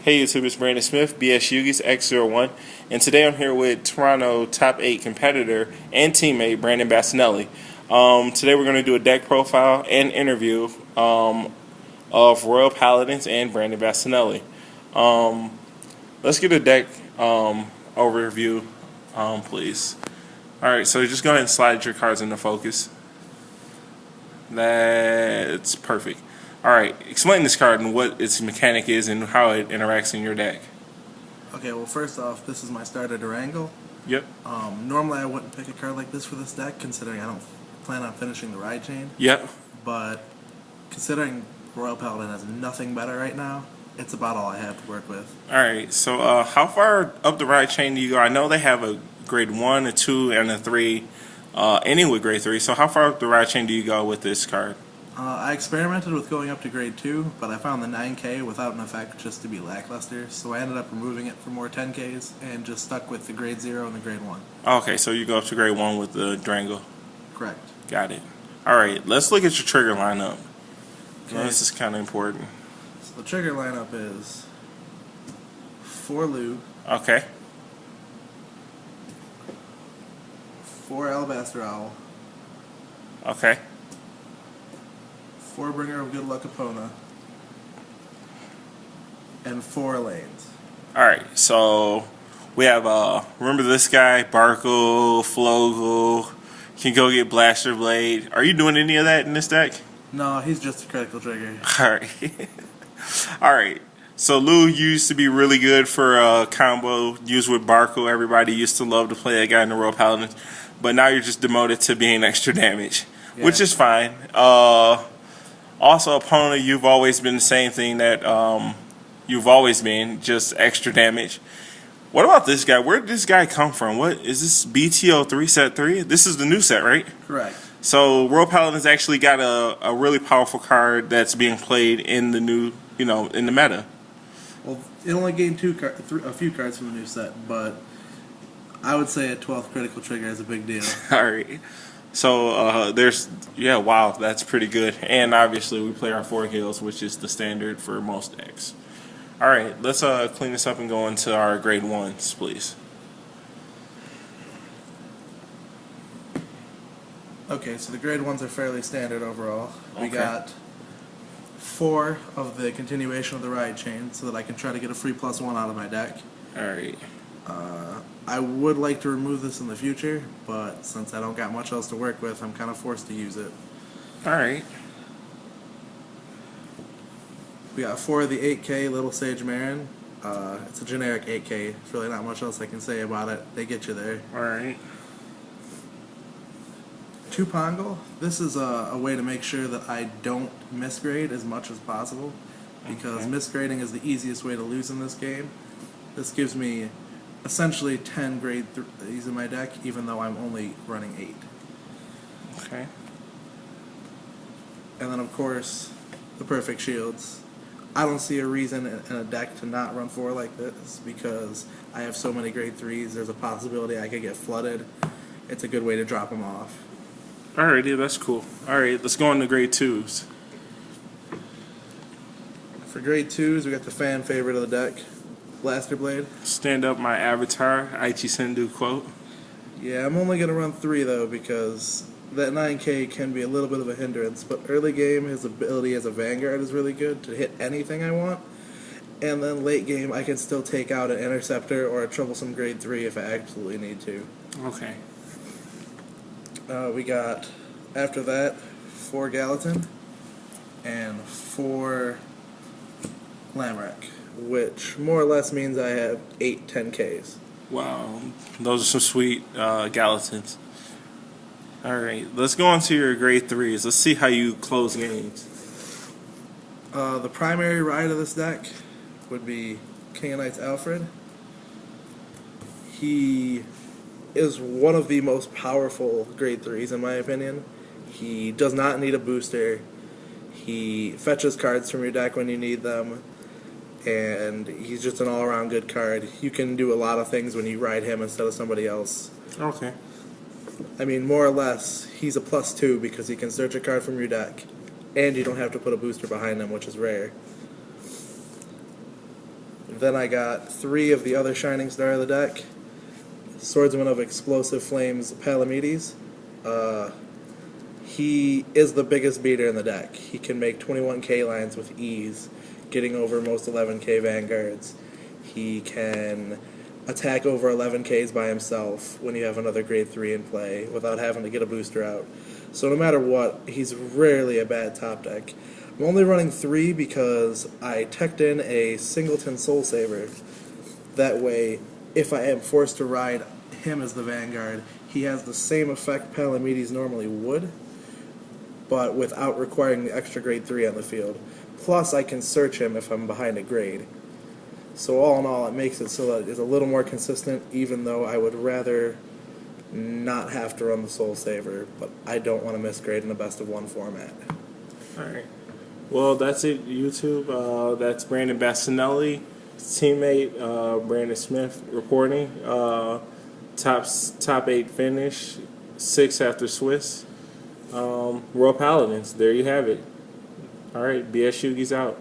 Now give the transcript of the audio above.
Hey YouTube, it's Brandon Smith, BS Yugi's X01, and today I'm here with Toronto top 8 competitor and teammate Brandon Bastianelli. Today we're going to do a deck profile and interview of Royal Paladins and Brandon Bastianelli. Let's get a deck overview, please. Alright, so just go ahead and slide your cards into focus. That's perfect. Alright, explain this card and what its mechanic is and how it interacts in your deck. Okay, well first off, this is my starter Durango. Yep. Normally I wouldn't pick a card like this for this deck, considering I don't plan on finishing the ride chain. Yep. But considering Royal Paladin has nothing better right now, it's about all I have to work with. Alright, so how far up the ride chain do you go? I know they have a grade 1, a 2, and a 3, ending with grade 3. So how far up the ride chain do you go with this card? I experimented with going up to grade 2, but I found the 9K without an effect just to be lackluster, so I ended up removing it for more 10Ks and just stuck with the grade 0 and the grade 1. Okay, so you go up to grade 1 with the Durango. Correct. Got it. Alright, let's look at your trigger lineup. Okay. This is kind of important. So the trigger lineup is 4 Lou, Okay. 4 Alabaster Owl, Okay. 4 Bringer of Good Luck Epona, and 4 lanes. Alright, so we have, remember this guy, Barkle, Flogel, can go get Blaster Blade. Are you doing any of that in this deck? No, he's just a critical trigger. Alright. Alright, so Lou used to be really good for combo, used with Barkle. Everybody used to love to play that guy in the Royal Paladin. But now you're just demoted to being extra damage, which is fine. Also, opponent, you've always been the same thing that you've always been, just extra damage. What about this guy? Where did this guy come from? What is this? BTO 3 set 3? This is the new set, right? Correct. So Royal Paladin's actually got a really powerful card that's being played in the new, in the meta. Well, it only gained a few cards from the new set, but I would say a 12th critical trigger is a big deal. Alright. So, wow, that's pretty good. And obviously we play our 4 heals, which is the standard for most decks. Alright, let's clean this up and go into our grade 1s, please. Okay, so the grade 1s are fairly standard overall. We Okay. got 4 of the continuation of the ride chain, so that I can try to get a free +1 out of my deck. Alright. I would like to remove this in the future, but since I don't got much else to work with, I'm kind of forced to use it. Alright. We got 4 of the 8K Little Sage Marin. It's a generic 8K. There's really not much else I can say about it. They get you there. Alright. 2 Pongal. This is a way to make sure that I don't misgrade as much as possible, because misgrading is the easiest way to lose in this game. This gives me essentially 10 grade 3s in my deck, even though I'm only running 8. Okay. And then of course, the Perfect Shields. I don't see a reason in a deck to not run 4 like this, because I have so many grade 3s, there's a possibility I could get flooded. It's a good way to drop them off. Alrighty, that's cool. Alright, let's go on to grade 2s. For grade 2s, we got the fan favorite of the deck, Blaster Blade. Stand up my avatar, Aichi Sendu quote. Yeah, I'm only going to run 3 though, because that 9K can be a little bit of a hindrance, but early game his ability as a Vanguard is really good to hit anything I want, and then late game I can still take out an Interceptor or a troublesome grade 3 if I absolutely need to. Okay. We got, after that, 4 Gallatin and 4 Lamrak, which more or less means I have 8 10Ks. Wow, those are some sweet Gallatins. Alright, let's go on to your grade 3s. Let's see how you close games. The primary ride of this deck would be King of Knights Alfred. He is one of the most powerful grade 3s in my opinion. He does not need a booster. He fetches cards from your deck when you need them, and he's just an all-around good card. You can do a lot of things when you ride him instead of somebody else. Okay. I mean, more or less, he's a +2 because he can search a card from your deck, and you don't have to put a booster behind him, which is rare. Then I got 3 of the other Shining Star of the deck. Swordsman of Explosive Flames, Palamides. He is the biggest beater in the deck. He can make 21k lines with ease, getting over most 11k Vanguards. He can attack over 11ks by himself when you have another grade 3 in play without having to get a booster out. So no matter what, he's rarely a bad top deck. I'm only running 3 because I teched in a Singleton Soul Saver. That way, if I am forced to ride him as the Vanguard, he has the same effect Palamides normally would, but without requiring the extra grade 3 on the field. Plus, I can search him if I'm behind a grade. So all in all, it makes it so that it's a little more consistent, even though I would rather not have to run the Soul Saver, but I don't want to miss grade in a best-of-1 format. Alright. Well, that's it, YouTube. That's Brandon Bastianelli, teammate Brandon Smith reporting. Top 8 finish, 6 after Swiss. Royal Paladins, there you have it. Alright, BS Yugi's out.